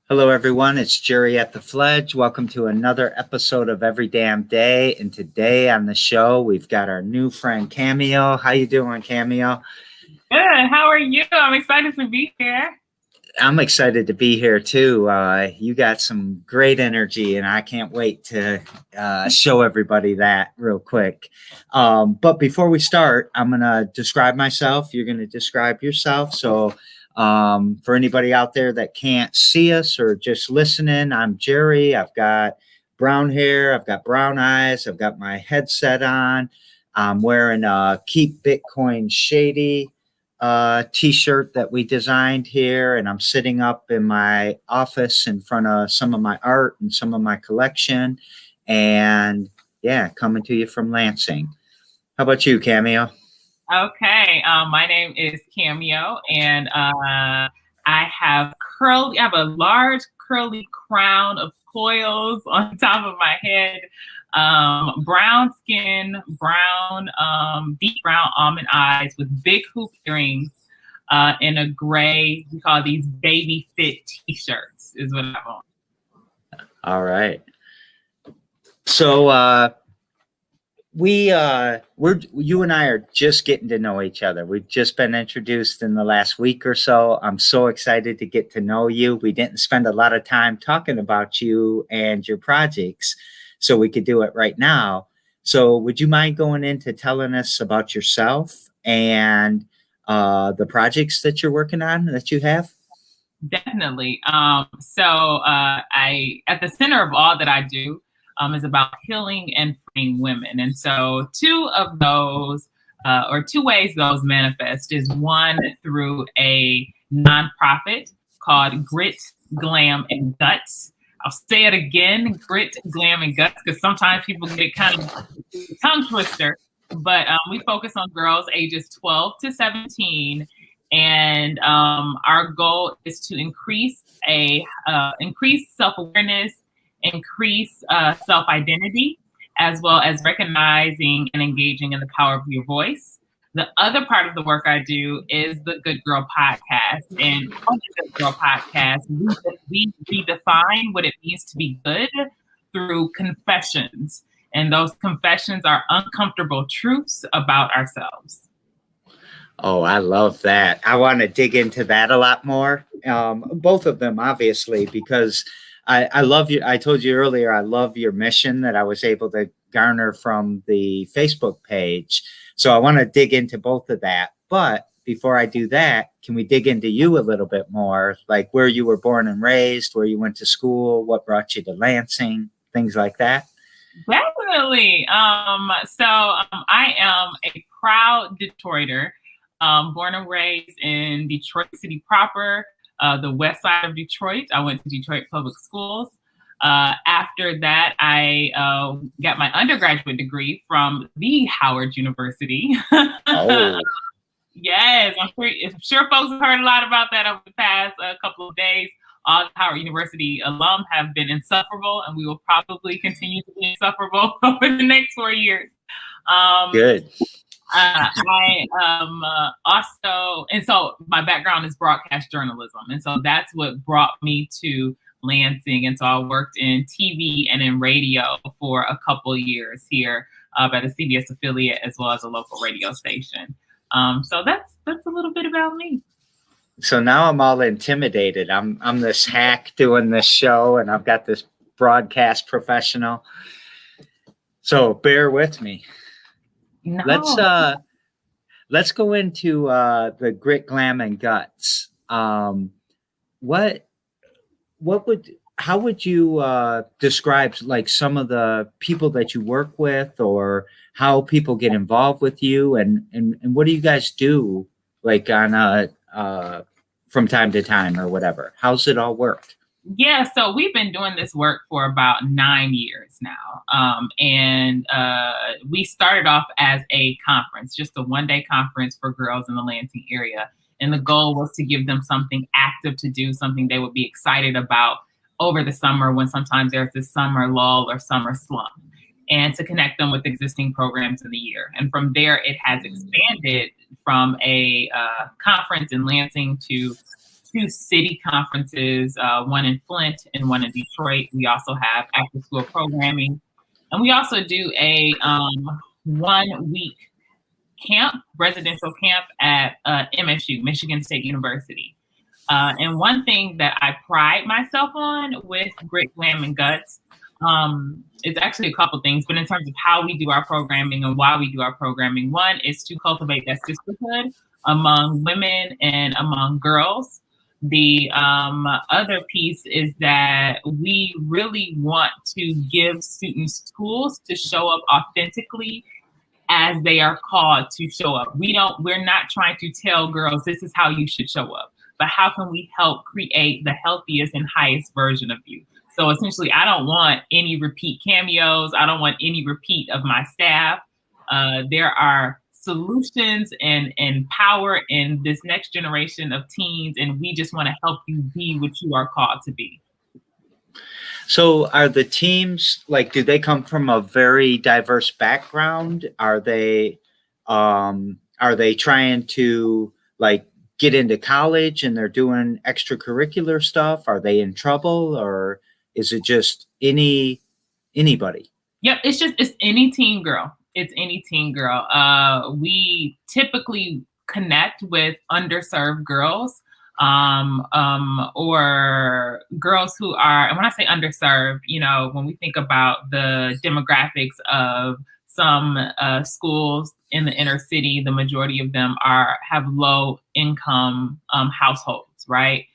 Hello, everyone. It's Jerry at the Fledge. Welcome to another episode of Every Damn Day. And today on the show, we've got our new friend Cameo. How you doing, Cameo? Good. How are you? I'm excited to be here. I'm excited to be here too. You got some great energy, and I can't wait to show everybody that real quick. But before we start, I'm going to describe myself. You're going to describe yourself. So for anybody out there that can't see us or just listening, I'm Jerry. I've got brown hair. I've got brown eyes. I've got my headset on. I'm wearing a Keep Bitcoin Shady t-shirt that we designed here, and I'm sitting up in my office in front of some of my art and some of my collection, and coming to you from Lansing. How about you, Cameo? Okay, my name is Cameo, and I have a large curly crown of coils on top of my head, brown skin, deep brown almond eyes with big hoop earrings, and a gray, we call these baby fit t-shirts is what I'm on. All right. So you and I are just getting to know each other. We've just been introduced in the last week or so. I'm so excited to get to know you. We didn't spend a lot of time talking about you and your projects, so we could do it right now. So would you mind going into telling us about yourself and the projects that you're working on that you have? Definitely. I at the center of all that I do is about healing and freeing women. And so two ways those manifest is one through a nonprofit called Grit, Glam, and Guts. I'll say it again, Grit, Glam, and Guts, because sometimes people get kind of tongue twister. But we focus on girls ages 12 to 17. And our goal is to increase self-awareness, increase self-identity, as well as recognizing and engaging in the power of your voice. The other part of the work I do is the Good Girl Podcast. And on the Good Girl Podcast, we redefine what it means to be good through confessions. And those confessions are uncomfortable truths about ourselves. Oh, I love that. I want to dig into that a lot more. Both of them, obviously, because I love you. I told you earlier, I love your mission that I was able to garner from the Facebook page. So I want to dig into both of that. But before I do that, can we dig into you a little bit more? Like where you were born and raised, where you went to school, what brought you to Lansing, things like that? Definitely. I am a proud Detroiter, born and raised in Detroit City proper. The west side of Detroit. I went to Detroit Public Schools. After that, I got my undergraduate degree from the Howard University. Oh. Yes, I'm sure folks have heard a lot about that over the past couple of days. All the Howard University alum have been insufferable, and we will probably continue to be insufferable over the next 4 years. Good. I also, and so my background is broadcast journalism. And so that's what brought me to Lansing. And so I worked in TV and in radio for a couple of years here at a CBS affiliate, as well as a local radio station. So that's a little bit about me. So now I'm all intimidated. I'm this hack doing this show, and I've got this broadcast professional. So bear with me. No. Let's go into the Grit, Glam, and Guts. How would you describe like some of the people that you work with, or how people get involved with you, and what do you guys do like on from time to time or whatever? How's it all work? Yeah, so we've been doing this work for about 9 years now. And we started off as a conference, just a one-day conference for girls in the Lansing area. And the goal was to give them something active to do, something they would be excited about over the summer when sometimes there's this summer lull or summer slump, and to connect them with existing programs in the year. And from there, it has expanded from a conference in Lansing to two city conferences, one in Flint and one in Detroit. We also have after school programming. And we also do a 1 week camp, residential camp at MSU, Michigan State University. And one thing that I pride myself on with Grit, Glam, and Guts, it's actually a couple things, but in terms of how we do our programming and why we do our programming, one is to cultivate that sisterhood among women and among girls. The other piece is that we really want to give students tools to show up authentically as they are called to show up. We're not trying to tell girls this is how you should show up, but how can we help create the healthiest and highest version of you? So essentially, I don't want any repeat cameos. I don't want any repeat of my staff. There are solutions and power in this next generation of teens, and we just want to help you be what you are called to be. So are the teams, like, do they come from a very diverse background? Are they trying to like get into college and they're doing extracurricular stuff? Are they in trouble, or is it just anybody? Yep, it's any teen girl. It's any teen girl. We typically connect with underserved girls, or girls who are, and when I say underserved, when we think about the demographics of some schools in the inner city, the majority of them have low income households, right?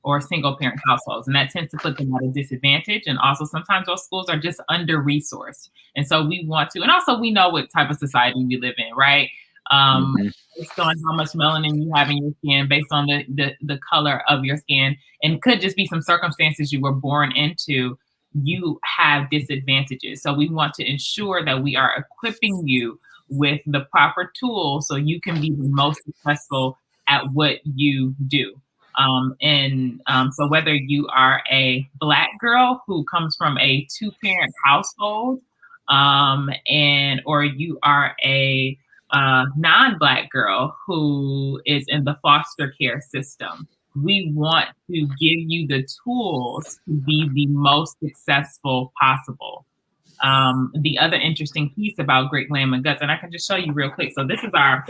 Or single parent households. And that tends to put them at a disadvantage. And also sometimes those schools are just under-resourced. And so we want to, and also we know what type of society we live in, right? Based on how much melanin you have in your skin, based on the color of your skin, and could just be some circumstances you were born into, you have disadvantages. So we want to ensure that we are equipping you with the proper tools so you can be the most successful at what you do. So whether you are a Black girl who comes from a 2-parent household, or you are a non-Black girl who is in the foster care system, we want to give you the tools to be the most successful possible. The other interesting piece about Grit, Glam, and Guts, and I can just show you real quick. So this is our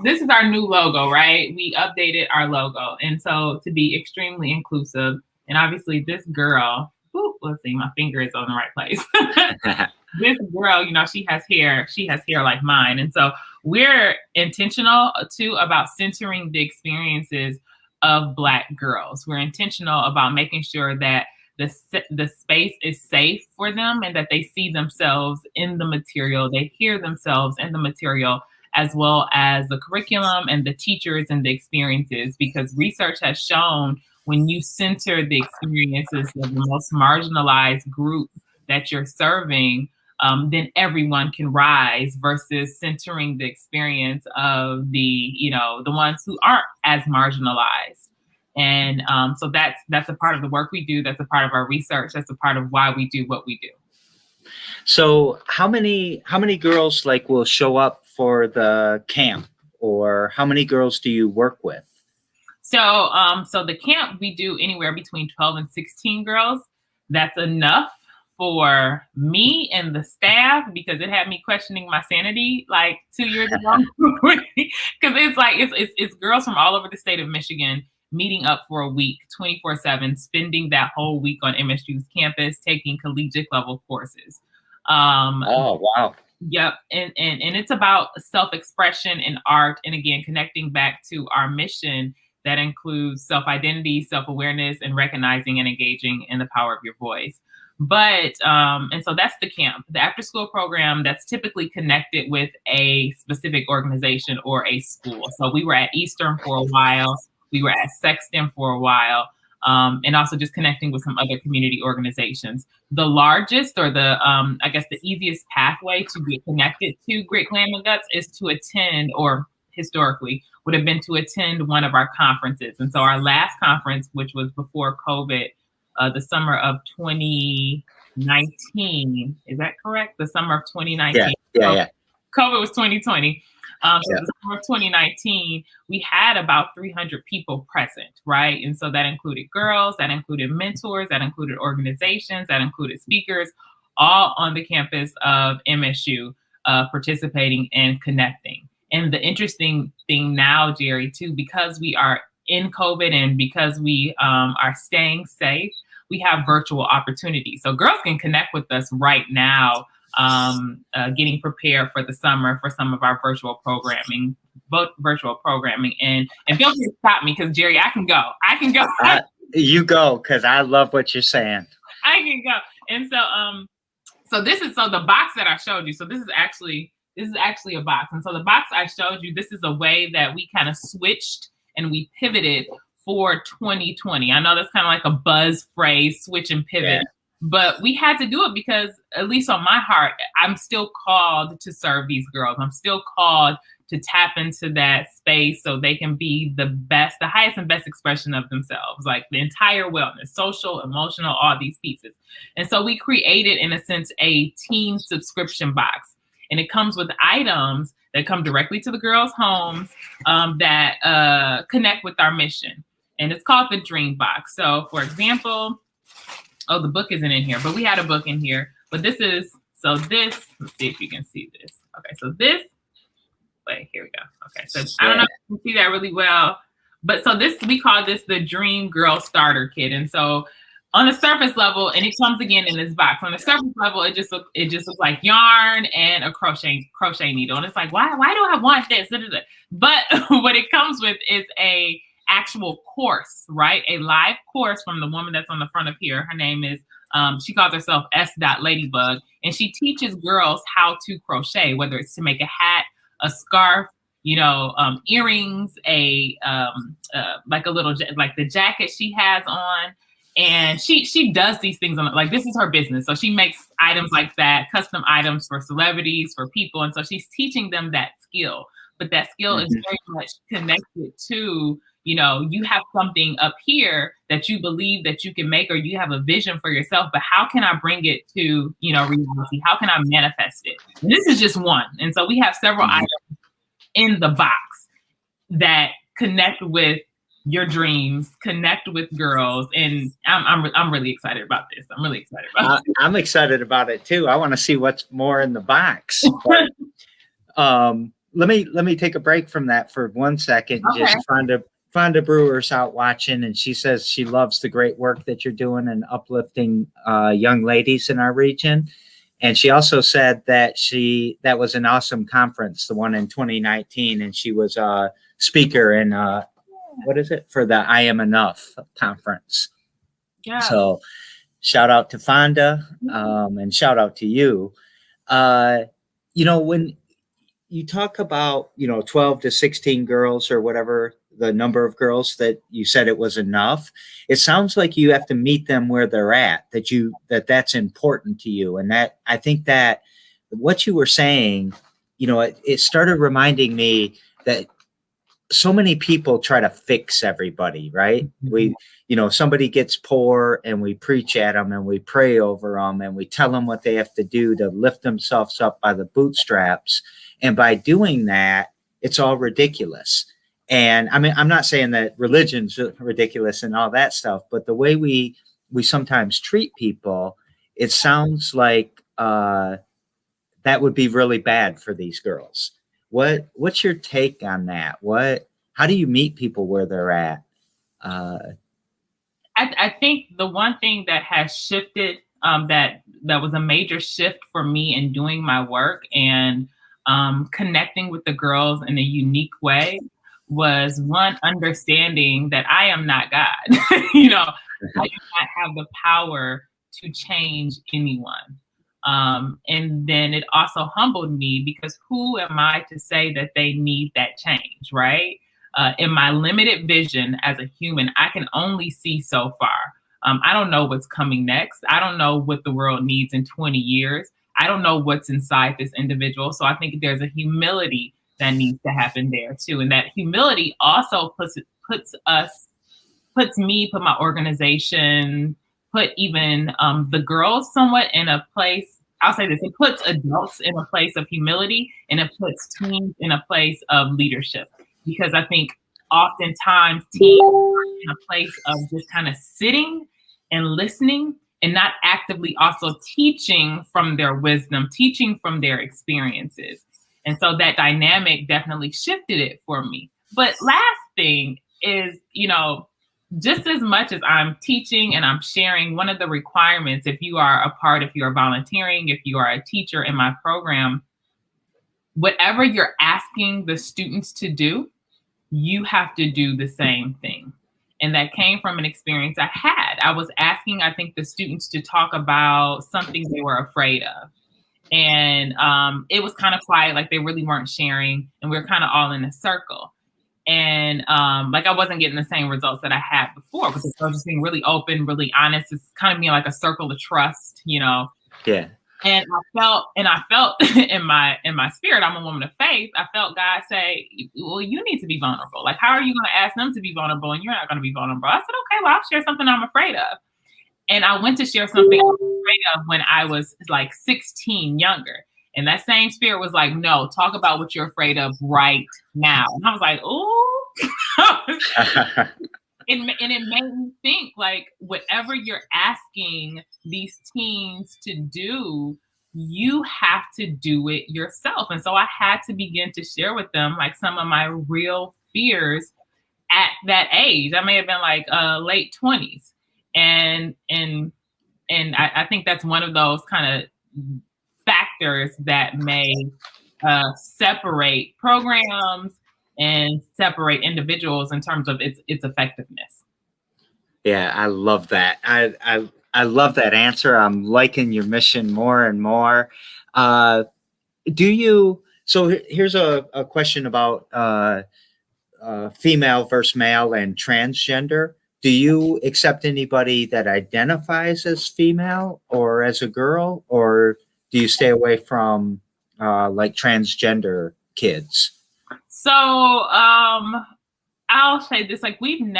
this is our new logo, right? We updated our logo, and so to be extremely inclusive, and obviously this girl, let's see, my finger is on the right place. This girl, she has hair like mine. And so we're intentional too about centering the experiences of Black girls. We're intentional about making sure that the space is safe for them and that they see themselves in the material, they hear themselves in the material, as well as the curriculum and the teachers and the experiences, because research has shown when you center the experiences of the most marginalized group that you're serving, then everyone can rise, versus centering the experience of the ones who aren't as marginalized. And so that's a part of the work we do. That's a part of our research. That's a part of why we do what we do. So how many girls will show up for the camp, or how many girls do you work with? So the camp, we do anywhere between 12 and 16 girls. That's enough for me and the staff, because it had me questioning my sanity 2 years ago. Because it's girls from all over the state of Michigan meeting up for a week, 24/7, spending that whole week on MSU's campus, taking collegiate level courses. Oh, wow. Yep. And it's about self-expression and art. And again, connecting back to our mission that includes self-identity, self-awareness, and recognizing and engaging in the power of your voice. But, and so that's the camp, the after school program that's typically connected with a specific organization or a school. So we were at Eastern for a while. We were at Sexton for a while. And also just connecting with some other community organizations. The largest, or the easiest pathway to get connected to Grit, Glam, and Guts is to attend, or historically would have been to attend one of our conferences. And so our last conference, which was before COVID, the summer of 2019, is that correct? The summer of 2019. Yeah. COVID was 2020. So the summer of 2019, we had about 300 people present, right? And so that included girls, that included mentors, that included organizations, that included speakers, all on the campus of MSU, participating and connecting. And the interesting thing now, Jerry, too, because we are in COVID and because we are staying safe, we have virtual opportunities. So girls can connect with us right now, getting prepared for the summer for some of our virtual programming, both virtual programming. And feel free to stop me because, Jerry, I can go. You go, because I love what you're saying. I can go. And so the box that I showed you. So this is actually a box. And so the box I showed you, this is a way that we kind of switched and we pivoted for 2020. I know that's kind of like a buzz phrase, switch and pivot, but we had to do it because, at least on my heart, I'm still called to serve these girls. I'm still called to tap into that space so they can be the highest and best expression of themselves, like the entire wellness, social, emotional, all these pieces. And so we created, in a sense, a team subscription box. And it comes with items that come directly to the girls' homes that connect with our mission. And it's called the Dream Box. So, for example, the book isn't in here, but we had a book in here. But let's see if you can see this. Okay, so here we go. Okay, so I don't know if you can see that really well. But so we call this the Dream Girl Starter Kit. And so on the surface level, and it comes again in this box. On the surface level, it just looks like yarn and a crochet needle. And it's like, why do I want this? But what it comes with is a actual course, right? A live course from the woman that's on the front of here. Her name is, she calls herself S.Ladybug, and she teaches girls how to crochet, whether it's to make a hat, a scarf, earrings, like the jacket she has on. And she does these things like, this is her business. So she makes items like that, custom items for celebrities, for people. And so she's teaching them that skill. But that skill is very much connected to, you have something up here that you believe that you can make, or you have a vision for yourself, but how can I bring it to, reality? How can I manifest it? And this is just one. And so we have several items in the box that connect with your dreams, connect with girls. And I'm really excited about this. I'm excited about it too. I want to see what's more in the box. But, let me take a break from that for 1 second. Okay. Just Fonda Brewer's out watching, and she says she loves the great work that you're doing and uplifting young ladies in our region. And she also said that that was an awesome conference, the one in 2019, and she was a speaker in for the I Am Enough conference. Yeah. So shout out to Fonda, and shout out to you. When you talk about, 12 to 16 girls or whatever the number of girls that you said it was enough, it sounds like you have to meet them where they're at, that's important to you. And that, I think that what you were saying, it started reminding me that so many people try to fix everybody, right? We, somebody gets poor and we preach at them and we pray over them and we tell them what they have to do to lift themselves up by the bootstraps. And by doing that, it's all ridiculous. And I mean, I'm not saying that religion's ridiculous and all that stuff, but the way we sometimes treat people, it sounds like that would be really bad for these girls. What's your take on that? How do you meet people where they're at? I think the one thing that has shifted, that was a major shift for me in doing my work and connecting with the girls in a unique way, was one, understanding that I am not God. I do not have the power to change anyone. And then it also humbled me, because who am I to say that they need that change, right? In my limited vision as a human, I can only see so far. I don't know what's coming next. I don't know what the world needs in 20 years. I don't know what's inside this individual. So I think there's a humility that needs to happen there too. And that humility also puts my organization, put even the girls somewhat in a place I'll say this, it puts adults in a place of humility and it puts teens in a place of leadership. Because I think oftentimes teens are in a place of just kind of sitting and listening and not actively also teaching from their wisdom, teaching from their experiences. And so that dynamic definitely shifted it for me. But last thing is, just as much as I'm teaching and I'm sharing, one of the requirements, if you are volunteering, if you are a teacher in my program, whatever you're asking the students to do, you have to do the same thing. And that came from an experience I had. I was asking, I think, the students to talk about something they were afraid of. And it was kind of quiet, like they really weren't sharing. And we were kind of all in a circle. And like I wasn't getting the same results that I had before because I was just being really open, really honest. It's kind of being like a circle of trust, Yeah. And I felt in my spirit, I'm a woman of faith. I felt God say, well, you need to be vulnerable. Like, how are you going to ask them to be vulnerable and you're not going to be vulnerable? I said, okay, well, I'll share something I'm afraid of. And I went to share something I was afraid of when I was like 16, younger. And that same spirit was like, no, talk about what you're afraid of right now. And I was like, ooh. And it made me think, like, whatever you're asking these teens to do, you have to do it yourself. And so I had to begin to share with them, like, some of my real fears at that age. I may have been like late 20s. And I think that's one of those kind of factors that may separate programs and separate individuals in terms of its effectiveness. Yeah, I love that. I love that answer. I'm liking your mission more and more. So here's a question about female versus male and transgender. Do you accept anybody that identifies as female or as a girl, or do you stay away from like transgender kids? So I'll say this, like we in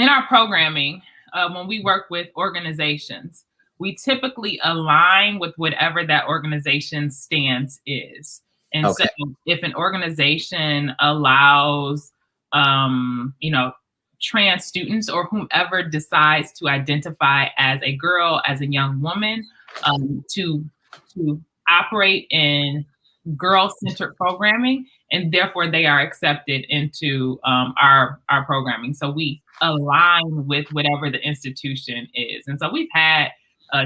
our programming, when we work with organizations, we typically align with whatever that organization's stance is. And okay. So if an organization allows, trans students or whomever decides to identify as a girl, as a young woman, to operate in girl-centered programming, and therefore they are accepted into our programming. So we align with whatever the institution is. And so we've had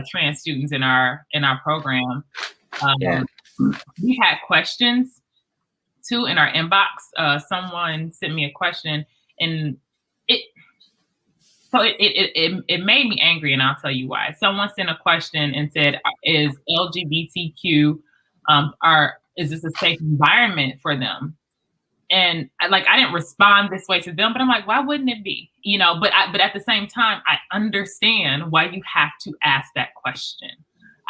trans students in our program. We had questions too in our inbox. Someone sent me a question, and it made me angry, and I'll tell you why. Someone sent a question and said, "Is LGBTQ is this a safe environment for them?" And I didn't respond this way to them, but I'm like, why wouldn't it be? But at the same time, I understand why you have to ask that question.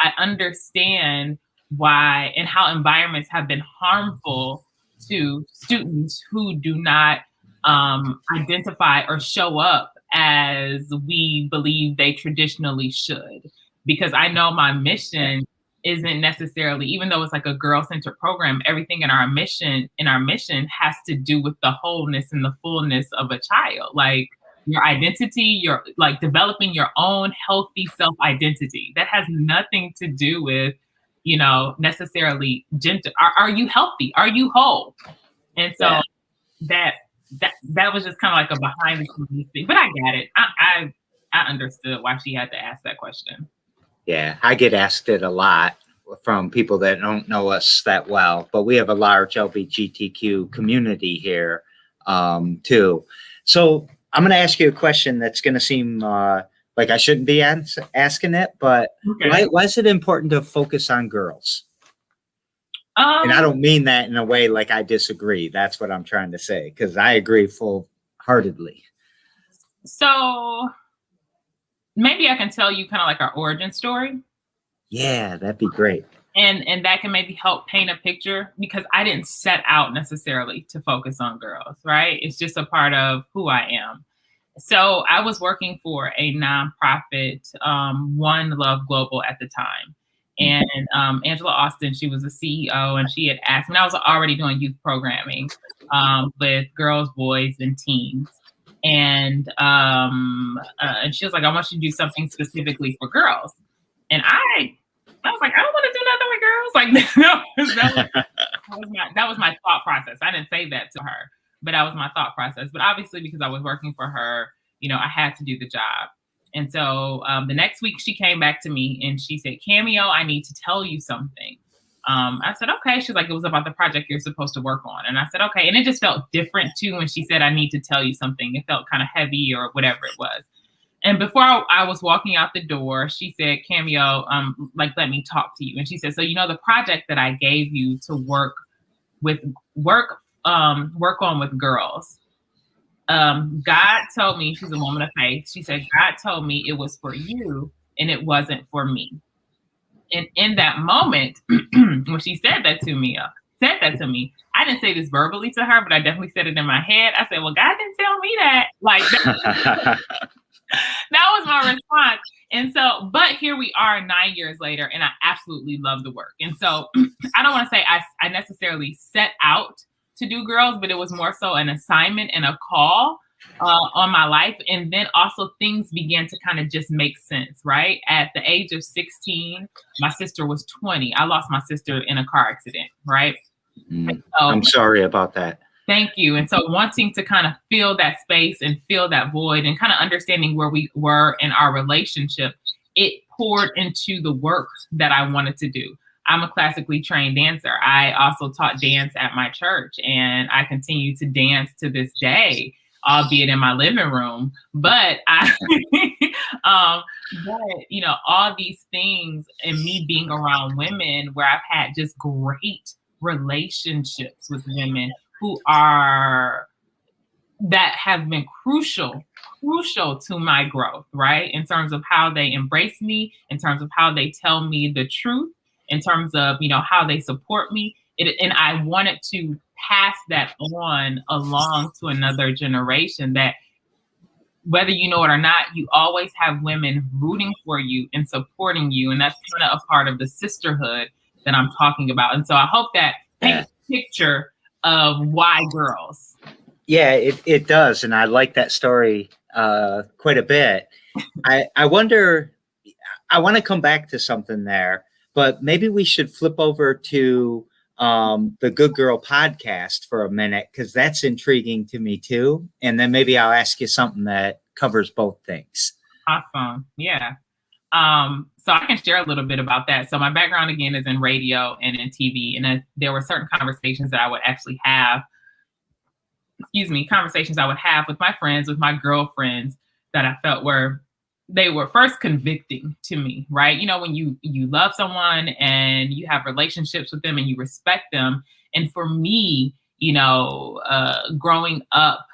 I understand why and how environments have been harmful to students who do not identify or show up as we believe they traditionally should. Because I know my mission isn't necessarily, even though it's like a girl-centered program, everything in our mission has to do with the wholeness and the fullness of a child. Like your identity, you're like developing your own healthy self-identity. That has nothing to do with, necessarily gender. Are you healthy? Are you whole? And so that was just kind of like a behind the scenes thing. But I got it. I understood why she had to ask that question. Yeah, I get asked it a lot from people that don't know us that well, but we have a large LGBTQ community here too. So I'm going to ask you a question that's going to seem like I shouldn't be asking it, but okay. Why is it important to focus on girls? And I don't mean that in a way like I disagree. That's what I'm trying to say, because I agree full-heartedly. So maybe I can tell you kind of like our origin story. Yeah, that'd be great. And that can maybe help paint a picture, because I didn't set out necessarily to focus on girls, right? It's just a part of who I am. So I was working for a nonprofit, One Love Global at the time. And Angela Austin, she was the CEO, and she had asked me, I was already doing youth programming with girls, boys, and teens. And she was like, I want you to do something specifically for girls. And I was like, I don't want to do nothing with girls. Like that was my thought process. I didn't say that to her, but that was my thought process. But obviously, because I was working for her, I had to do the job. And so the next week she came back to me and she said, Cameo, I need to tell you something. I said, okay. She's like, it was about the project you're supposed to work on. And I said, okay. And it just felt different too when she said, I need to tell you something. It felt kind of heavy or whatever it was. And before I was walking out the door, she said, Cameo, let me talk to you. And she said, so, the project that I gave you to work on with girls, God told me, she's a woman of faith. She said, God told me it was for you and it wasn't for me. And in that moment, when she said that to me, I didn't say this verbally to her, but I definitely said it in my head. I said, well, God didn't tell me that. That was my response. And so, but here we are 9 years later, and I absolutely love the work. And so I don't want to say I necessarily set out to do girls, but it was more so an assignment and a call on my life. And then also things began to kind of just make sense, right? At the age of 16, my sister was 20. I lost my sister in a car accident, right? So, I'm sorry about that. Thank you. And so wanting to kind of fill that space and fill that void and kind of understanding where we were in our relationship, it poured into the work that I wanted to do. I'm a classically trained dancer. I also taught dance at my church, and I continue to dance to this day, albeit in my living room. But all these things and me being around women where I've had just great relationships with women that have been crucial to my growth, right? In terms of how they embrace me, in terms of how they tell me the truth, in terms of, how they support me. And I wanted to pass that on along to another generation, that whether you know it or not, you always have women rooting for you and supporting you. And that's kind of a part of the sisterhood that I'm talking about. And so I hope that paints a picture of why girls. Yeah, it does. And I like that story quite a bit. I wonder, I want to come back to something there, but maybe we should flip over to the Good Girl podcast for a minute, because that's intriguing to me too. And then maybe I'll ask you something that covers both things. Awesome. Yeah. So I can share a little bit about that. So my background again is in radio and in TV, and there were certain conversations that I would actually have, conversations I would have with my friends, with my girlfriends, that I felt they were first convicting to me, right? When you love someone and you have relationships with them and you respect them. And for me, growing up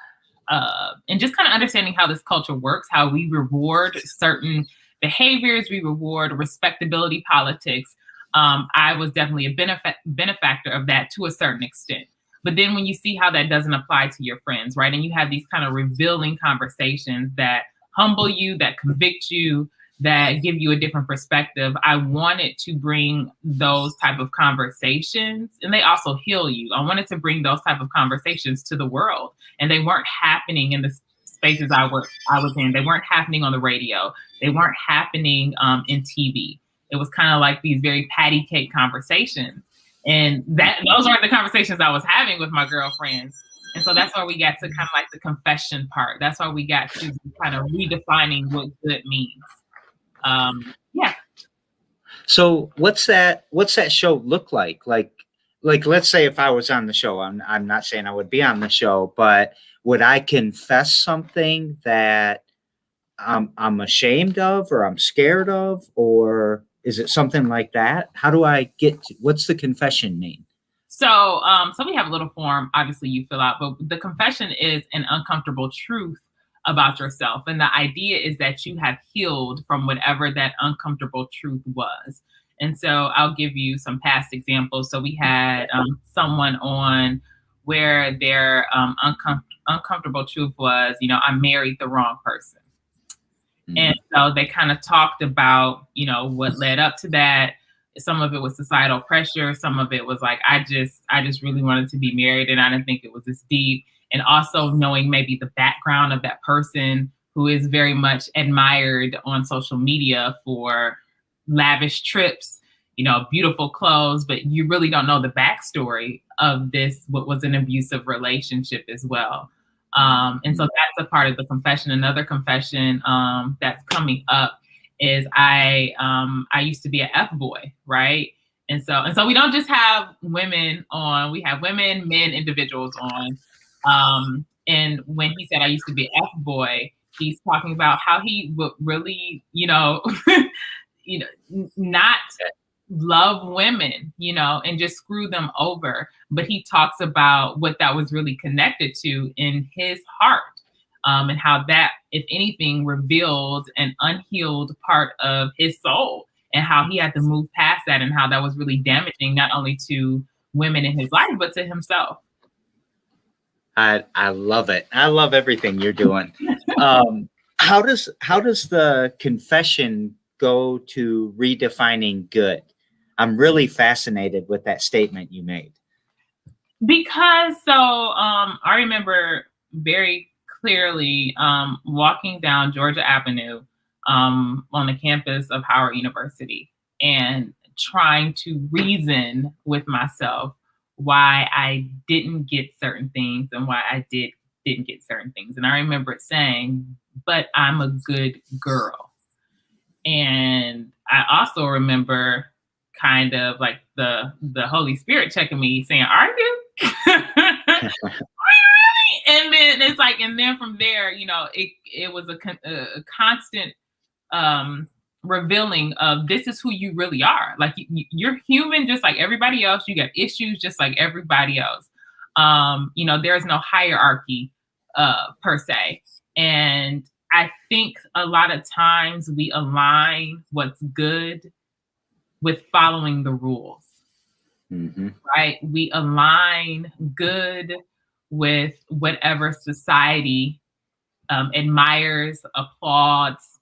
and just kind of understanding how this culture works, how we reward certain behaviors, we reward respectability politics. I was definitely a benefactor of that to a certain extent. But then when you see how that doesn't apply to your friends, right? And you have these kind of revealing conversations that humble you, that convict you, that give you a different perspective. I wanted to bring those type of conversations, and they also heal you. I wanted to bring those type of conversations to the world, and they weren't happening in the spaces I was in. They weren't happening on the radio. They weren't happening in TV. It was kind of like these very patty cake conversations. And those aren't the conversations I was having with my girlfriends. And so that's why we got to kind of like the confession part. That's why we got to kind of redefining what good means. Yeah. So what's that show look like? Like let's say if I was on the show, I'm not saying I would be on the show, but would I confess something that I'm ashamed of, or I'm scared of, or is it something like that? How do I what's the confession mean? So we have a little form, obviously you fill out, but the confession is an uncomfortable truth about yourself. And the idea is that you have healed from whatever that uncomfortable truth was. And so I'll give you some past examples. So we had someone on where their uncomfortable truth was, I married the wrong person. And so they kind of talked about, what led up to that. Some of it was societal pressure. Some of it was like, I just really wanted to be married, and I didn't think it was this deep. And also knowing maybe the background of that person who is very much admired on social media for lavish trips, beautiful clothes, but you really don't know the backstory of this, what was an abusive relationship as well. And so that's a part of the confession. Another confession that's coming up is I used to be an F-boy, right? And so we don't just have women on, we have women, men, individuals on. And when he said I used to be an F-boy, he's talking about how he would really, not love women, and just screw them over. But he talks about what that was really connected to in his heart, and how that, if anything, revealed an unhealed part of his soul, and how he had to move past that, and how that was really damaging, not only to women in his life, but to himself. I love it. I love everything you're doing. How does the confession go to redefining good? I'm really fascinated with that statement you made. Because I remember very clearly walking down Georgia Avenue on the campus of Howard University and trying to reason with myself why I didn't get certain things and why I didn't get certain things. And I remember saying, but I'm a good girl. And I also remember kind of like the Holy Spirit checking me saying, are you? Are you really? And then it's like, and then from there, it was a constant revealing of this is who you really are. Like you're human just like everybody else. You got issues just like everybody else. There's no hierarchy per se. And I think a lot of times we align what's good with following the rules, right? We align good with whatever society admires, applauds,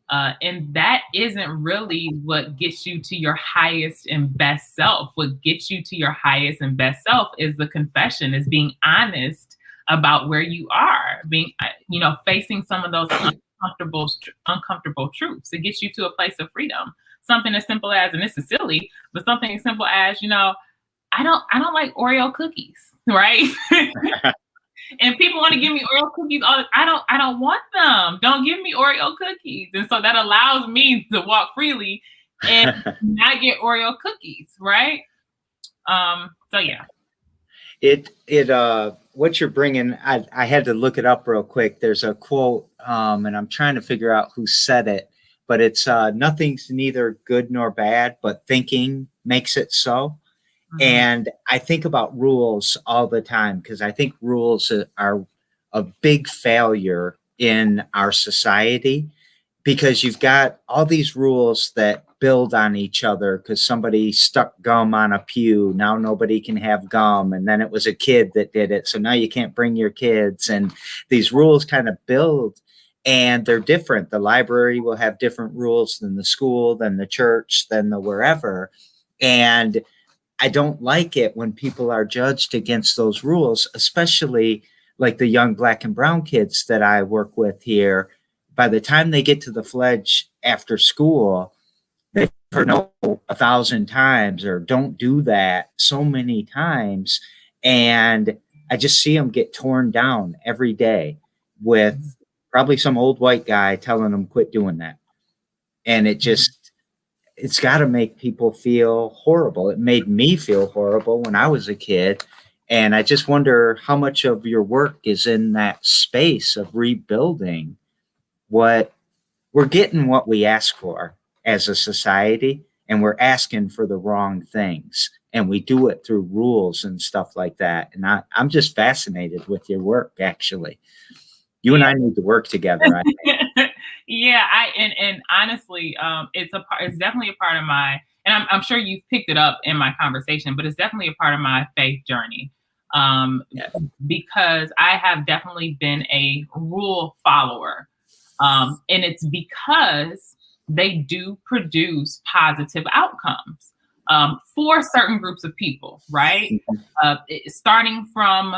and that isn't really what gets you to your highest and best self. What gets you to your highest and best self is the confession, is being honest about where you are, being, facing some of those uncomfortable truths. It gets you to a place of freedom. Something as simple as, and this is silly, but something as simple as, I don't like Oreo cookies, right? And people want to give me Oreo cookies. I don't want them. Don't give me Oreo cookies. And so that allows me to walk freely and not get Oreo cookies, right? So yeah. What you're bringing, I had to look it up real quick. There's a quote, and I'm trying to figure out who said it, but it's nothing's neither good nor bad, but thinking makes it so. And I think about rules all the time because I think rules are a big failure in our society, because you've got all these rules that build on each other because somebody stuck gum on a pew. Now nobody can have gum. And then it was a kid that did it. So now you can't bring your kids. And these rules kind of build, and they're different. The library will have different rules than the school, than the church, than the wherever. And I don't like it when people are judged against those rules, especially like the young Black and brown kids that I work with here. By the time they get to the Fledge after school, they've heard no 1,000 times or don't do that so many times. And I just see them get torn down every day with probably some old white guy telling them quit doing that. And it's got to make people feel horrible. It made me feel horrible when I was a kid. And I just wonder how much of your work is in that space of rebuilding what we're getting, what we ask for as a society, and we're asking for the wrong things. And we do it through rules and stuff like that. And I'm just fascinated with your work, actually. You and I need to work together, I think. Yeah, and honestly, it's definitely a part of my, and I'm sure you've picked it up in my conversation, but it's definitely a part of my faith journey. Yeah. because I have definitely been a rule follower. And it's because they do produce positive outcomes for certain groups of people, right? Starting from,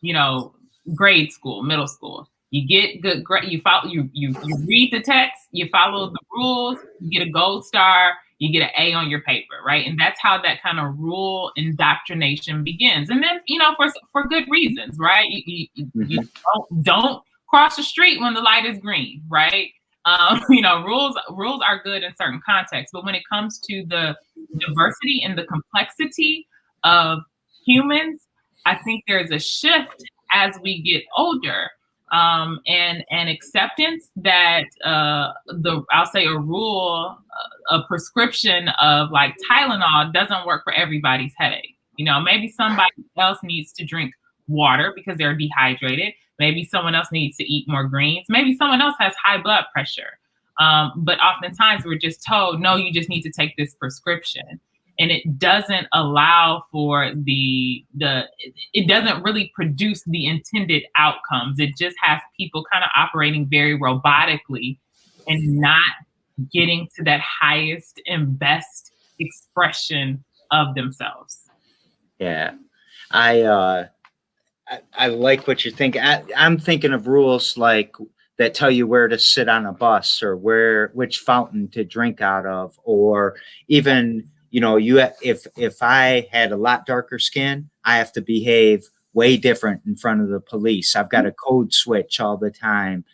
you know, grade school, middle school. You get good grade. You follow. You read the text. You follow the rules. You get a gold star. You get an A on your paper, right? And that's how that kind of rule indoctrination begins. And then, you know, for good reasons, right? You don't cross the street when the light is green, right? You know, rules are good in certain contexts, but when it comes to the diversity and the complexity of humans, I think there's a shift as we get older, and acceptance that I'll say a rule, a prescription of like Tylenol doesn't work for everybody's headache. You know, maybe somebody else needs to drink water because they're dehydrated. Maybe someone else needs to eat more greens. Maybe someone else has high blood pressure. But oftentimes we're just told, no, you just need to take this prescription. And it doesn't allow for it doesn't really produce the intended outcomes. It just has people kind of operating very robotically and not getting to that highest and best expression of themselves. Yeah. I like what you're thinking. I'm thinking of rules like that tell you where to sit on a bus or which fountain to drink out of, or even, you know, if I had a lot darker skin, I have to behave way different in front of the police. I've got a code switch all the time,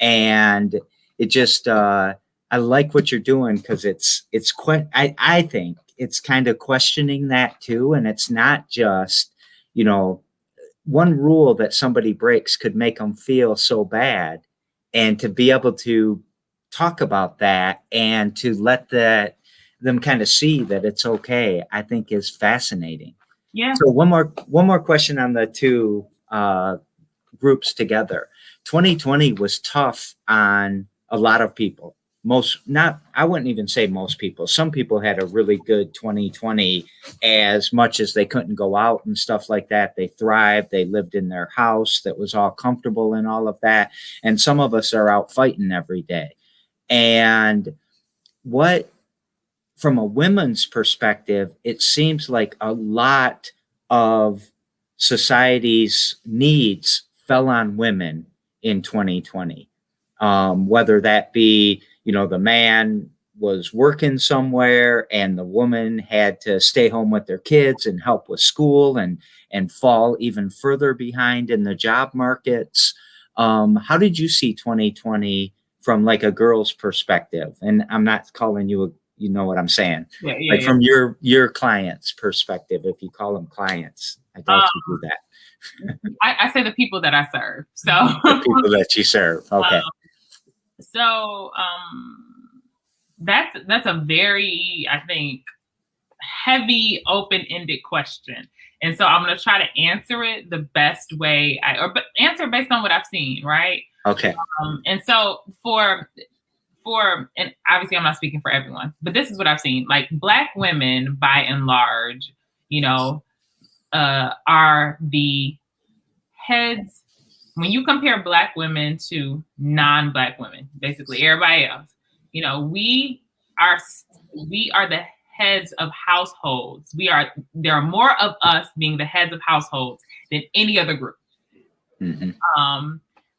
and it just I like what you're doing because I think it's kind of questioning that too, and it's not just, you know, one rule that somebody breaks could make them feel so bad, and to be able to talk about that and to let them kind of see that it's okay, I think is fascinating. Yeah. So one more question on the two groups together. 2020 was tough on a lot of people. I wouldn't even say most people. Some people had a really good 2020, as much as they couldn't go out and stuff like that. They thrived. They lived in their house that was all comfortable and all of that. And some of us are out fighting every day. And from a women's perspective, it seems like a lot of society's needs fell on women in 2020. Whether that be, you know, the man was working somewhere and the woman had to stay home with their kids and help with school and fall even further behind in the job markets. How did you see 2020 from like a girl's perspective? And I'm not calling you you know what I'm saying? Yeah. From your client's perspective, if you call them clients, I'd like to do that. I say the people that I serve. So the people that you serve. Okay. That's a very, I think, heavy, open-ended question. And so I'm going to try to answer it the best way, but answer based on what I've seen, right? Okay. And so and obviously I'm not speaking for everyone, but this is what I've seen. Like Black women, by and large, you know, are the heads. When you compare Black women to non-Black women, basically everybody else, you know, we are the heads of households. There are more of us being the heads of households than any other group. Mm-hmm.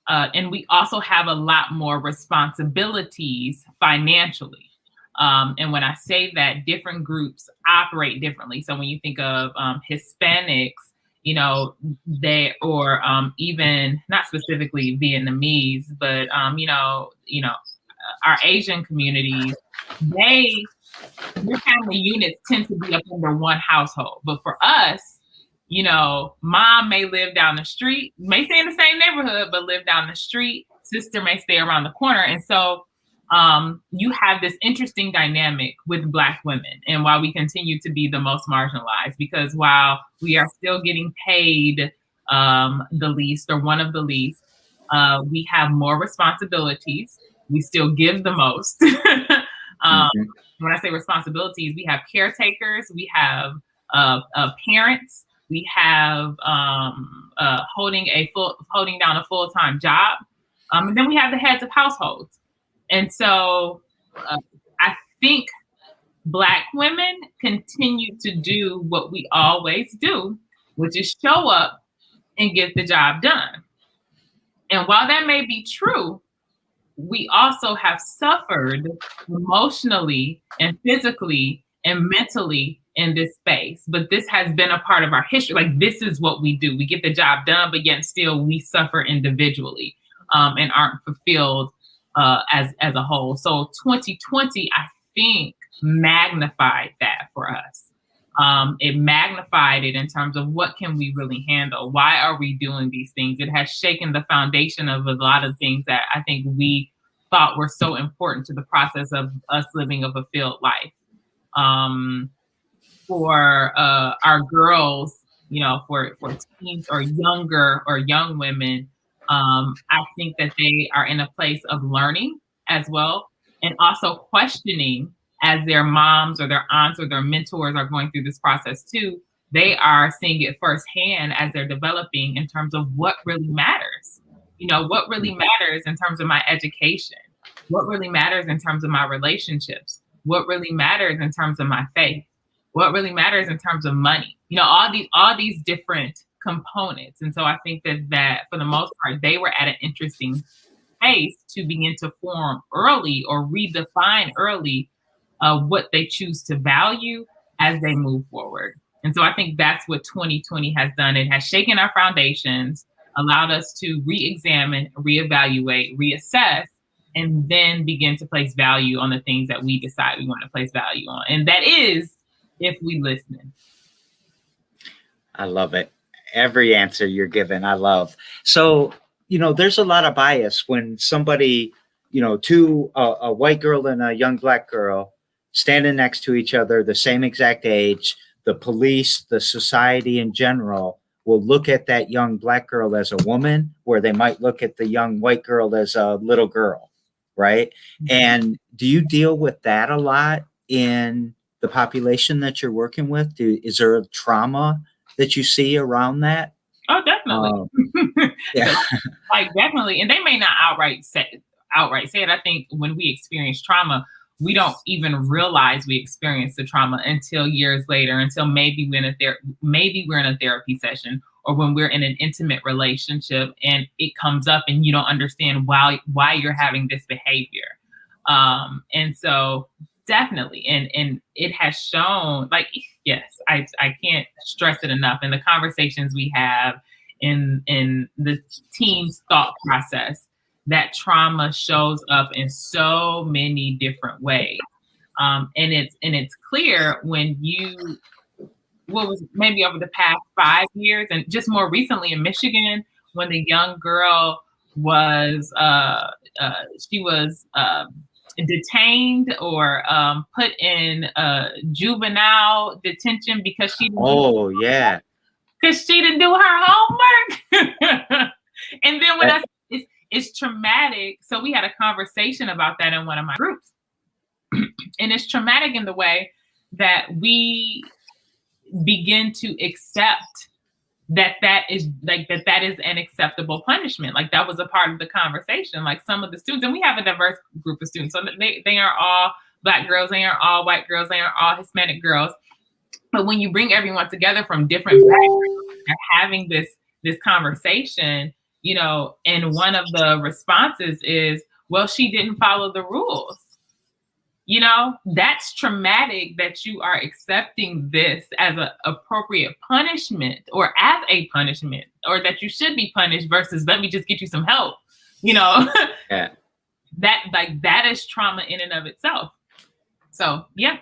And we also have a lot more responsibilities financially. And when I say that, different groups operate differently. So when you think of Hispanics, you know, even not specifically Vietnamese, but you know, our Asian communities, their family units tend to be up under one household. But for us, you know, mom may live down the street, may stay in the same neighborhood, but live down the street. Sister may stay around the corner. And so you have this interesting dynamic with Black women. And while we continue to be the most marginalized, because while we are still getting paid the least or one of the least, we have more responsibilities. We still give the most. When I say responsibilities, we have caretakers, we have parents, We have holding down a full-time job, and then we have the heads of households. And so I think Black women continue to do what we always do, which is show up and get the job done. And while that may be true, we also have suffered emotionally and physically and mentally in this space. But this has been a part of our history. Like, this is what we do. We get the job done, but yet still we suffer individually and aren't fulfilled as a whole. So 2020, I think, magnified that for us. It magnified it in terms of what can we really handle? Why are we doing these things? It has shaken the foundation of a lot of things that I think we thought were so important to the process of us living a fulfilled life. For our girls, for teens or younger or young women, I think that they are in a place of learning as well, and also questioning as their moms or their aunts or their mentors are going through this process too. They are seeing it firsthand as they're developing in terms of what really matters. What really matters in terms of my education, what really matters in terms of my relationships, what really matters in terms of my faith, what really matters in terms of money, all these different components. And so I think that for the most part, they were at an interesting space to begin to form early or redefine early what they choose to value as they move forward. And so I think that's what 2020 has done. It has shaken our foundations, allowed us to re-examine, reevaluate, reassess, and then begin to place value on the things that we decide we want to place value on. And that is if we listen. I love it. Every answer you're given, I love. So, there's a lot of bias when somebody, a white girl and a young Black girl standing next to each other, the same exact age, the police, the society in general will look at that young Black girl as a woman, where they might look at the young white girl as a little girl, right? Mm-hmm. And do you deal with that a lot in the population that you're working with? Is there a trauma that you see around that? Oh, definitely. Yeah. Like definitely. And they may not outright say it. I think when we experience trauma, we don't even realize we experienced the trauma until years later, until maybe we're in a therapy session, or when we're in an intimate relationship and it comes up and you don't understand why you're having this behavior. And so definitely, and it has shown, like, yes, I can't stress it enough in the conversations we have in the team's thought process, that trauma shows up in so many different ways. And it's clear when what was maybe over the past 5 years, and just more recently in Michigan, when the young girl was detained or put in juvenile detention because she didn't do her homework. And then when it's traumatic. So we had a conversation about that in one of my groups. And it's traumatic in the way that we begin to accept that is an acceptable punishment. Like, that was a part of the conversation. Like, some of the students, and we have a diverse group of students, so they aren't all Black girls, they aren't all white girls, they aren't all Hispanic girls. But when you bring everyone together from different backgrounds, they're having this conversation, and one of the responses is, well, she didn't follow the rules. That's traumatic, that you are accepting this as an appropriate punishment, or as a punishment, or that you should be punished, versus let me just get you some help. Yeah. That is trauma in and of itself. So, yeah.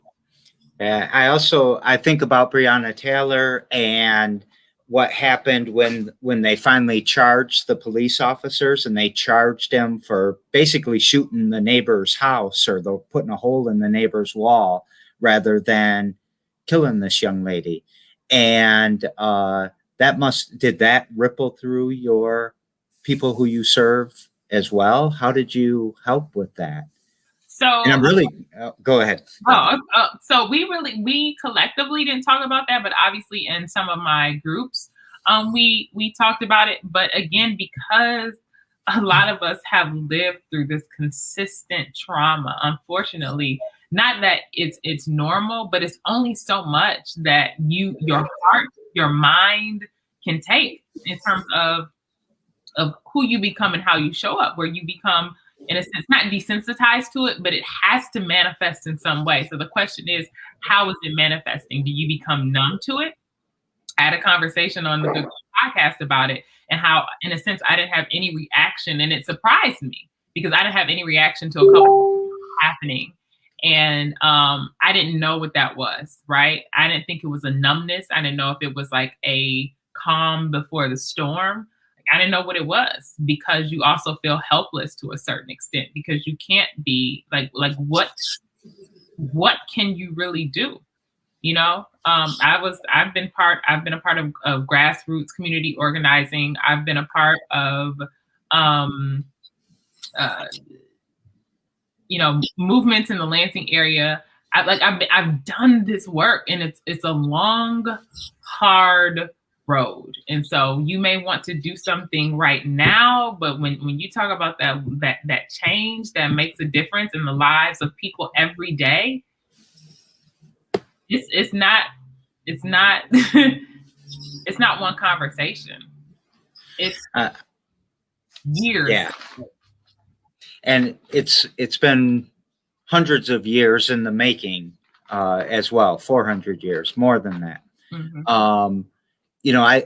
Yeah. I think about Breonna Taylor and what happened when they finally charged the police officers, and they charged them for basically shooting the neighbor's house, or putting a hole in the neighbor's wall, rather than killing this young lady. And did that ripple through your people who you serve as well? How did you help with that? And I'm really, go ahead. So we collectively didn't talk about that, but obviously in some of my groups, we talked about it. But again, because a lot of us have lived through this consistent trauma, unfortunately, not that it's normal, but it's only so much that your heart, your mind can take in terms of who you become and how you show up, where you become, in a sense, not desensitized to it, but it has to manifest in some way. So the question is, how is it manifesting? Do you become numb to it? I had a conversation on the Good podcast about it, and how, in a sense, I didn't have any reaction, and it surprised me because I didn't have any reaction to a couple happening. And I didn't know what that was, right? I didn't think it was a numbness. I didn't know if it was like a calm before the storm. I didn't know what it was, because you also feel helpless to a certain extent, because you can't be like what can you really do? You know, I've been a part of grassroots community organizing. I've been a part of, movements in the Lansing area. I've done this work, and it's a long, hard road. And so you may want to do something right now, but when you talk about that change that makes a difference in the lives of people every day, it's not it's not one conversation. It's years. Yeah. And it's been hundreds of years in the making, as well, 400 years, more than that. Mm-hmm.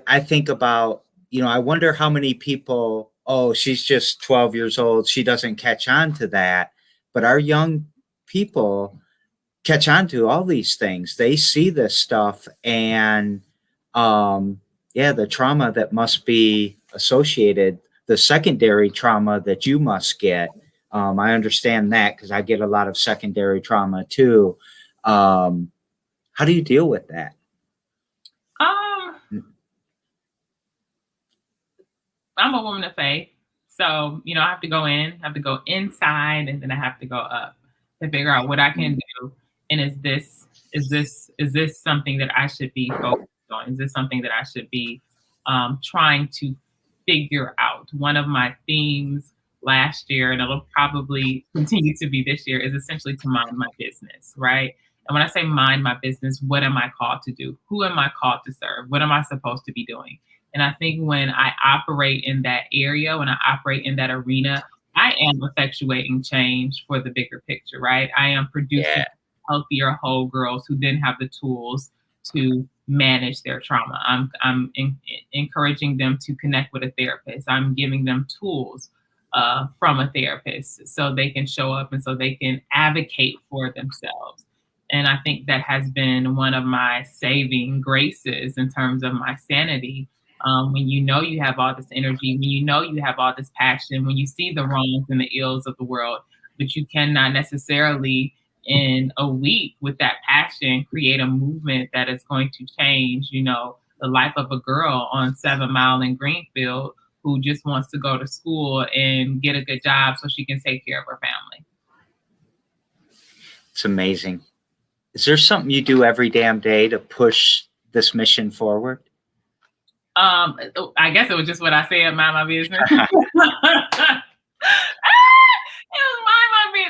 I think about, I wonder how many people, oh, she's just 12 years old, she doesn't catch on to that. But our young people catch on to all these things. They see this stuff, and the trauma that must be associated, the secondary trauma that you must get. I understand that because I get a lot of secondary trauma too. How do you deal with that? I'm a woman of faith, so I have to go inside, and then I have to go up to figure out what I can do. And is this something that I should be focused on? Is this something that I should be trying to figure out? One of my themes last year, and it'll probably continue to be this year, is essentially to mind my business, right? And when I say mind my business, what am I called to do? Who am I called to serve? What am I supposed to be doing? And I think when I operate in that area, when I operate in that arena, I am effectuating change for the bigger picture, right? I am producing healthier whole girls who then have the tools to manage their trauma. I'm encouraging them to connect with a therapist. I'm giving them tools from a therapist so they can show up and so they can advocate for themselves. And I think that has been one of my saving graces in terms of my sanity. When you have all this energy, when you have all this passion, when you see the wrongs and the ills of the world, but you cannot necessarily in a week with that passion create a movement that is going to change, the life of a girl on 7 Mile in Greenfield who just wants to go to school and get a good job so she can take care of her family. It's amazing. Is there something you do every damn day to push this mission forward? I guess it was just what I said, mind my business.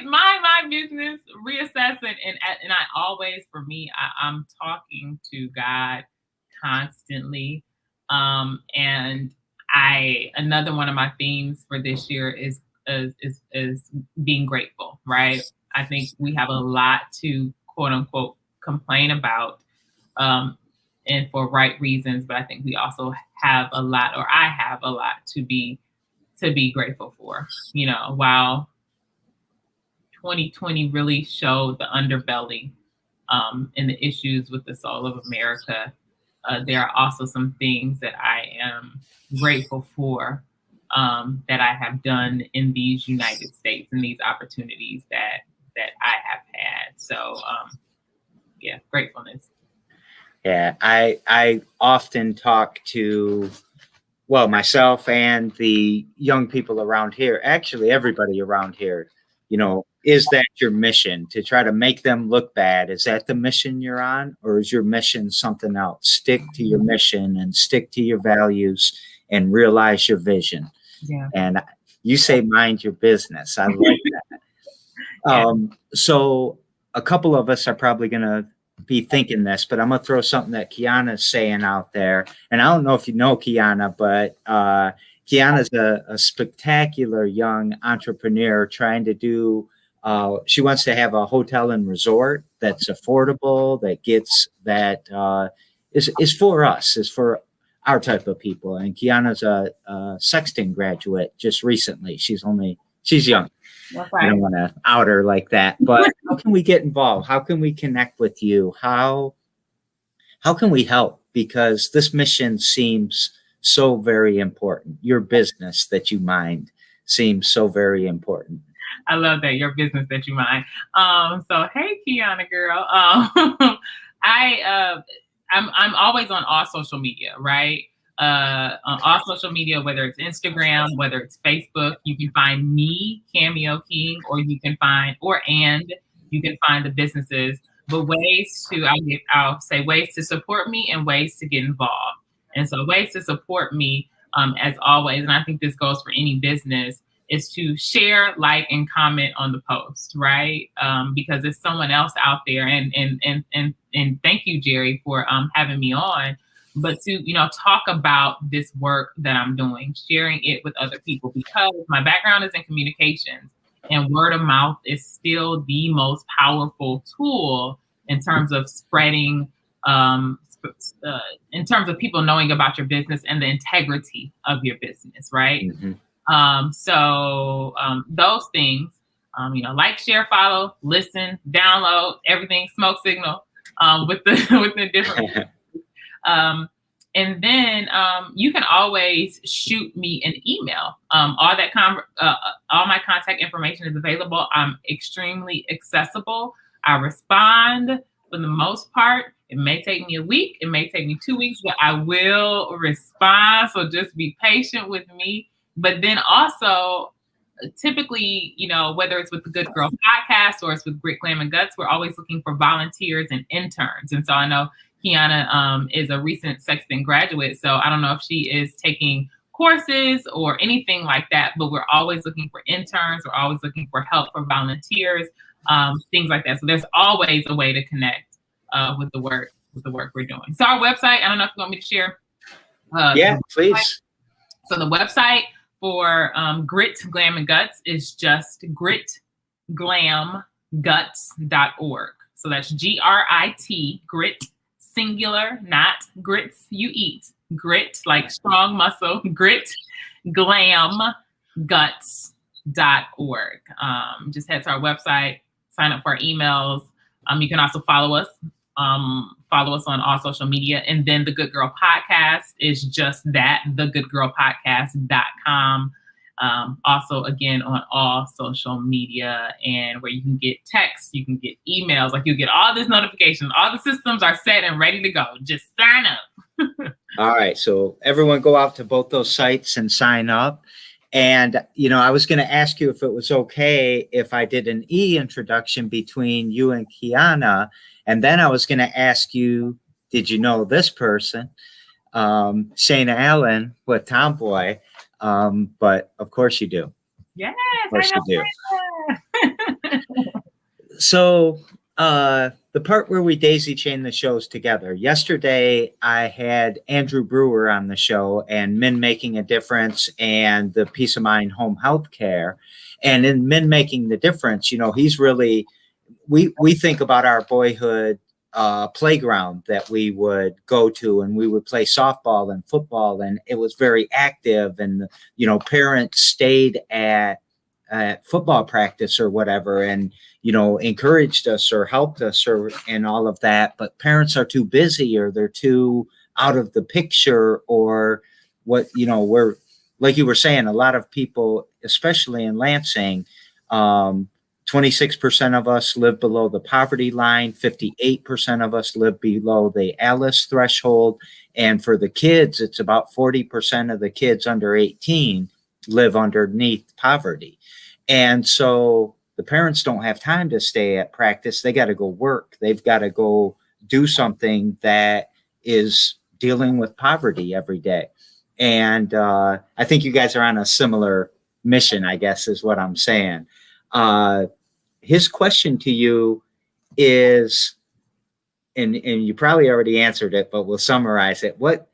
Mind my business, reassess it. And I always, for me, I'm talking to God constantly. And another one of my themes for this year is being grateful, right? I think we have a lot to quote unquote complain about, and for right reasons, but I think we also have a lot, or I have a lot to be grateful for. While 2020 really showed the underbelly and the issues with the soul of America, there are also some things that I am grateful for that I have done in these United States and these opportunities that I have had. So gratefulness. Yeah, I often talk to, myself and the young people around here, actually everybody around here, is that your mission to try to make them look bad? Is that the mission you're on, or is your mission something else? Stick to your mission and stick to your values and realize your vision. Yeah. And you say mind your business. I like that. Yeah. So a couple of us are probably going to be thinking this, but I'm going to throw something that Kiana's saying out there. And I don't know if you know Kiana, but Kiana's a spectacular young entrepreneur trying to do, she wants to have a hotel and resort that's affordable, that is for us, is for our type of people. And Kiana's a Sexton graduate just recently. She's young. Right. I don't want to out her like that, but how can we get involved? How can we connect with you? How can we help? Because this mission seems so very important. Your business that you mind seems so very important. I love that, your business that you mind. So hey, Kiana girl. I'm always on all social media, right? On all social media, whether it's Instagram, whether it's Facebook, you can find me, Cameo King, or you can find the businesses. But I'll say ways to support me and ways to get involved. And so ways to support me, as always, and I think this goes for any business, is to share, like, and comment on the post, right? Because there's someone else out there, and thank you, Jerry, for having me on. But to, talk about this work that I'm doing, sharing it with other people, because my background is in communications, and word of mouth is still the most powerful tool in terms of spreading, in terms of people knowing about your business and the integrity of your business, right? Mm-hmm. So those things, like, share, follow, listen, download, everything, smoke signal, with the different. And then you can always shoot me an email. All my contact information is available. I'm extremely accessible. I respond for the most part. It may take me a week, it may take me 2 weeks, but I will respond. So just be patient with me. But then also, typically, whether it's with the Good Girl podcast or it's with Grit, Glam, and Guts, we're always looking for volunteers and interns. And so I know Kiana is a recent Sexton graduate, so I don't know if she is taking courses or anything like that, but we're always looking for interns. We're always looking for help for volunteers, things like that. So there's always a way to connect with the work we're doing. So our website, I don't know if you want me to share. Yeah, please. So the website for Grit, Glam, and Guts is just gritglamguts.org. So that's GRIT, grit, singular, not grits you eat. Grit, like strong muscle, gritglamguts.org. Just head to our website, sign up for our emails. You can also follow us on all social media. And then the Good Girl Podcast is just that, thegoodgirlpodcast.com. Also, again, on all social media, and where you can get texts, you can get emails, like you get all this notifications. All the systems are set and ready to go. Just sign up. All right. So everyone go out to both those sites and sign up. And, I was going to ask you if it was okay if I did an introduction between you and Kiana. And then I was going to ask you, did you know this person? Shayna Allen with Tomboy. But of course you do. Yes, of course you do. So the part where we daisy chain the shows together. Yesterday, I had Andrew Brewer on the show, and Men Making a Difference and the Peace of Mind Home Health Care. And in Men Making the Difference, he's really, we think about our boyhood playground that we would go to, and we would play softball and football, and it was very active, and parents stayed at football practice or whatever, and encouraged us or helped us and all of that. But parents are too busy, or they're too out of the picture, or what, we're, like you were saying, a lot of people, especially in Lansing, 26% of us live below the poverty line. 58% of us live below the ALICE threshold. And for the kids, it's about 40% of the kids under 18 live underneath poverty. And so the parents don't have time to stay at practice. They got to go work. They've got to go do something that is dealing with poverty every day. And I think you guys are on a similar mission, I guess, is what I'm saying. His question to you is, and you probably already answered it, but we'll summarize it. What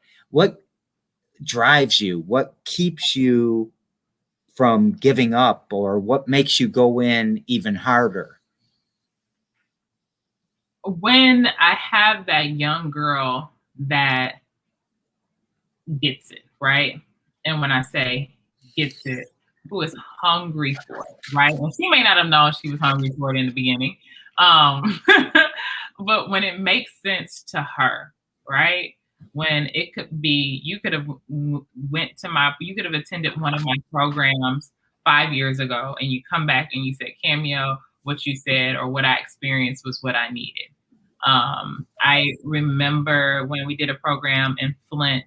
drives you? What keeps you from giving up, or what makes you go in even harder? When I have that young girl that gets it, right? And when I say gets it, who is hungry for it, right? And she may not have known she was hungry for it in the beginning. But when it makes sense to her, right? When it could be, you could have attended one of my programs 5 years ago, and you come back and you said, Cameo, what you said or what I experienced was what I needed. I remember when we did a program in Flint,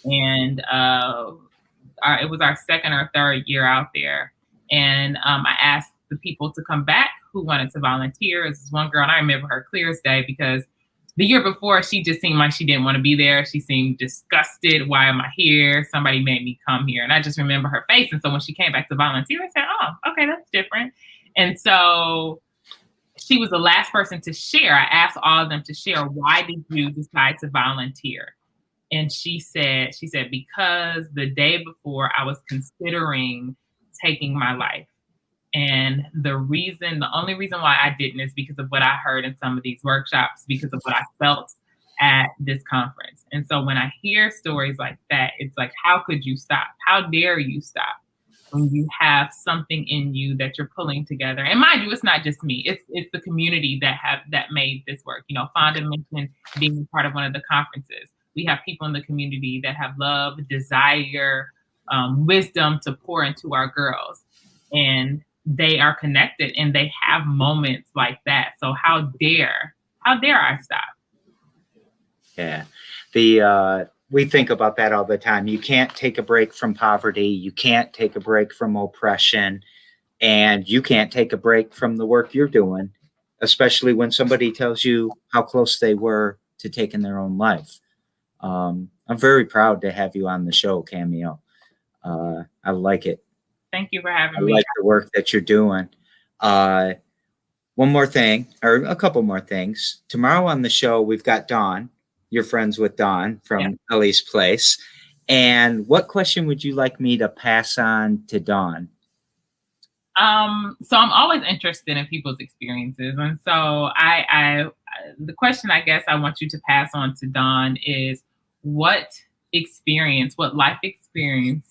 and it was our second or third year out there. And I asked the people to come back who wanted to volunteer. This is one girl, and I remember her clear as day, because the year before, she just seemed like she didn't want to be there. She seemed disgusted. Why am I here? Somebody made me come here. And I just remember her face. And so when she came back to volunteer, I said, oh, okay, that's different. And so she was the last person to share. I asked all of them to share, why did you decide to volunteer? And she said, because the day before I was considering taking my life. And the only reason why I didn't is because of what I heard in some of these workshops, because of what I felt at this conference. And so when I hear stories like that, it's like, how could you stop? How dare you stop when you have something in you that you're pulling together? And mind you, it's not just me. It's the community that made this work. You know, Fonda mentioned being part of one of the conferences. We have people in the community that have love, desire, wisdom to pour into our girls. And they are connected, and they have moments like that. So how dare I stop? Yeah. We think about that all the time. You can't take a break from poverty. You can't take a break from oppression, and you can't take a break from the work you're doing, especially when somebody tells you how close they were to taking their own life. I'm very proud to have you on the show, Cameo. I like it. Thank you for having me. I like the work that you're doing. One more thing, or a couple more things. Tomorrow on the show, we've got Dawn. You're friends with Dawn from Ellie's Place. And what question would you like me to pass on to Dawn? So I'm always interested in people's experiences. And so the question I guess I want you to pass on to Dawn is, what life experience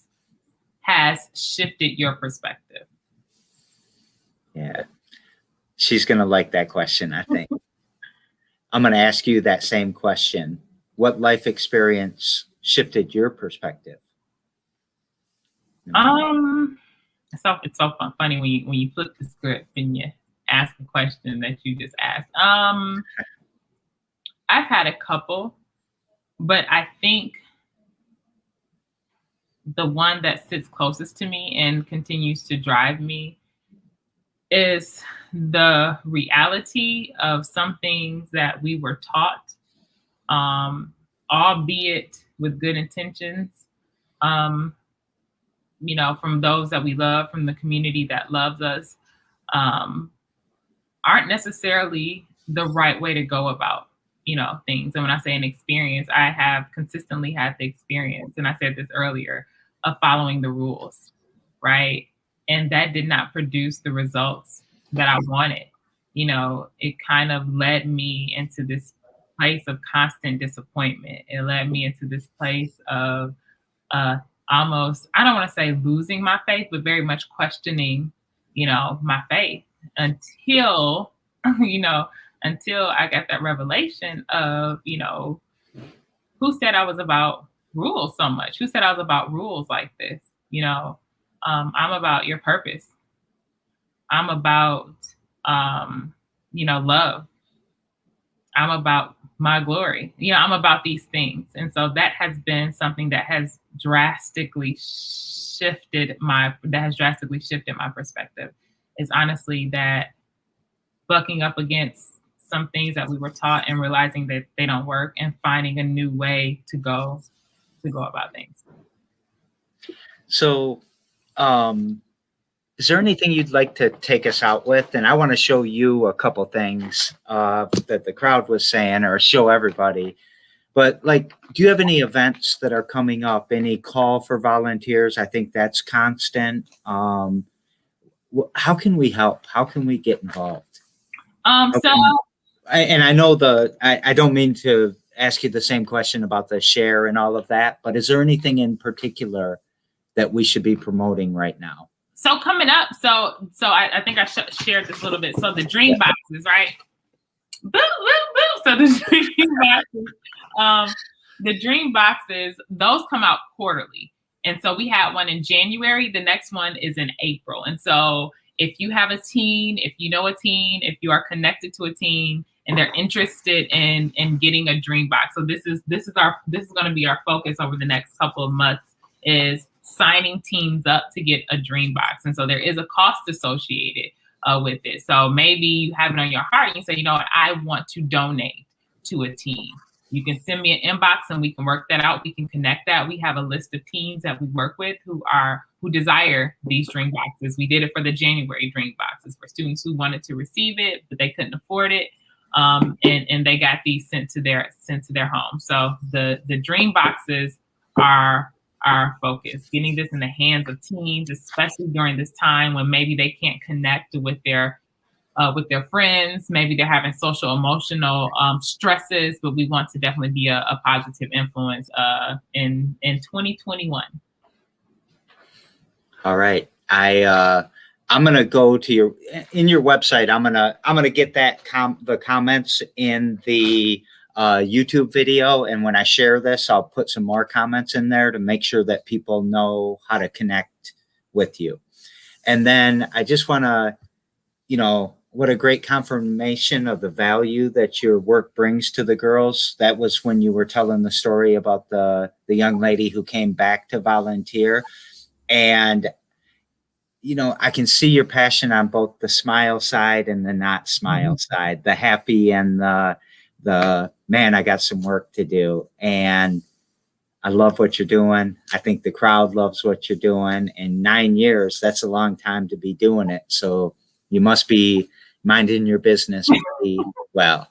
has shifted your perspective? Yeah, she's going to like that question, I think. I'm going to ask you that same question. What life experience shifted your perspective? So it's so funny when you flip the script and you ask a question that you just asked. I've had a couple, but I think the one that sits closest to me and continues to drive me is the reality of some things that we were taught, albeit with good intentions, you know, from those that we love, from the community that loves us, aren't necessarily the right way to go about, you know, things. And when I say an experience, I have consistently had the experience, and I said this earlier, of following the rules, right? And that did not produce the results that I wanted. You know, it kind of led me into this place of constant disappointment. It led me into this place of almost, I don't want to say losing my faith, but very much questioning, you know, my faith until, until I got that revelation of, you know, who said I was about rules so much? Who said I was about rules like this? You know, I'm about your purpose. I'm about, love. I'm about my glory. You know, I'm about these things. And so that has been something that has drastically shifted my perspective. is honestly that bucking up against some things that we were taught and realizing that they don't work and finding a new way to go about things. So, is there anything you'd like to take us out with? And I want to show you a couple things that the crowd was saying, or show everybody. But like, do you have any events that are coming up? Any call for volunteers? I think that's constant. How can we help? How can we get involved? And I know I don't mean to ask you the same question about the share and all of that, but is there anything in particular that we should be promoting right now? So coming up, so I think I shared this a little bit. So the dream boxes, right? Boo, boo, boo. So the dream boxes, those come out quarterly. And so we had one in January. The next one is in April. And so if you have a teen, if you know a teen, if you are connected to a teen and they're interested in getting a dream box. So this is going to be our focus over the next couple of months, is signing teams up to get a dream box. And so there is a cost associated with it. So maybe you have it on your heart and you say, you know what, I want to donate to a team. You can send me an inbox and we can work that out. We can connect that. We have a list of teams that we work with who desire these dream boxes. We did it for the January dream boxes for students who wanted to receive it, but they couldn't afford it. And they got these sent to their home. So the dream boxes are our focus, getting this in the hands of teens, especially during this time when maybe they can't connect with their friends. Maybe they're having social emotional stresses, but we want to definitely be a positive influence in 2021. All right. I'm gonna go to your website. I'm gonna get that the comments in the YouTube video, and when I share this, I'll put some more comments in there to make sure that people know how to connect with you. And then I just want to, what a great confirmation of the value that your work brings to the girls. That was when you were telling the story about the young lady who came back to volunteer. And, I can see your passion on both the smile side and the not smile side, the happy and the man, I got some work to do. And I love what you're doing. I think the crowd loves what you're doing. In 9 years, that's a long time to be doing it. So you must be minding your business pretty well.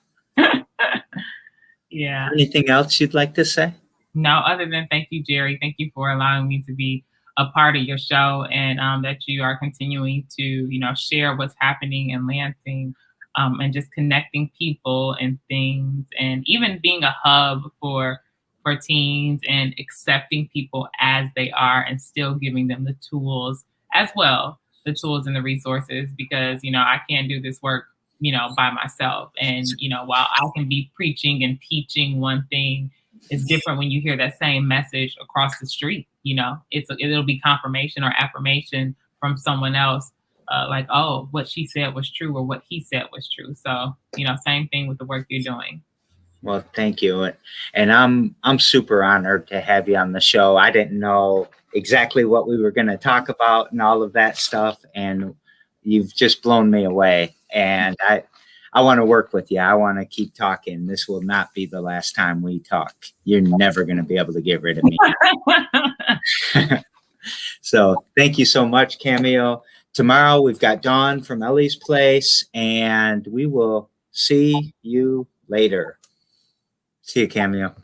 Yeah. Anything else you'd like to say? No, other than thank you, Jerry. Thank you for allowing me to be a part of your show, and that you are continuing to, share what's happening in Lansing, and just connecting people and things, and even being a hub for teens and accepting people as they are and still giving them the tools as well, the tools and the resources, because, I can't do this work, by myself. And, while I can be preaching and teaching one thing, it's different when you hear that same message across the street. It'll be confirmation or affirmation from someone else, like, oh, what she said was true, or what he said was true. So, same thing with the work you're doing. Well, thank you. And I'm super honored to have you on the show. I didn't know exactly what we were going to talk about and all of that stuff. And you've just blown me away. And I want to work with you. I want to keep talking. This will not be the last time we talk. You're never going to be able to get rid of me. So thank you so much, Cameo. Tomorrow we've got Dawn from Ellie's Place, and we will see you later. See you, Cameo.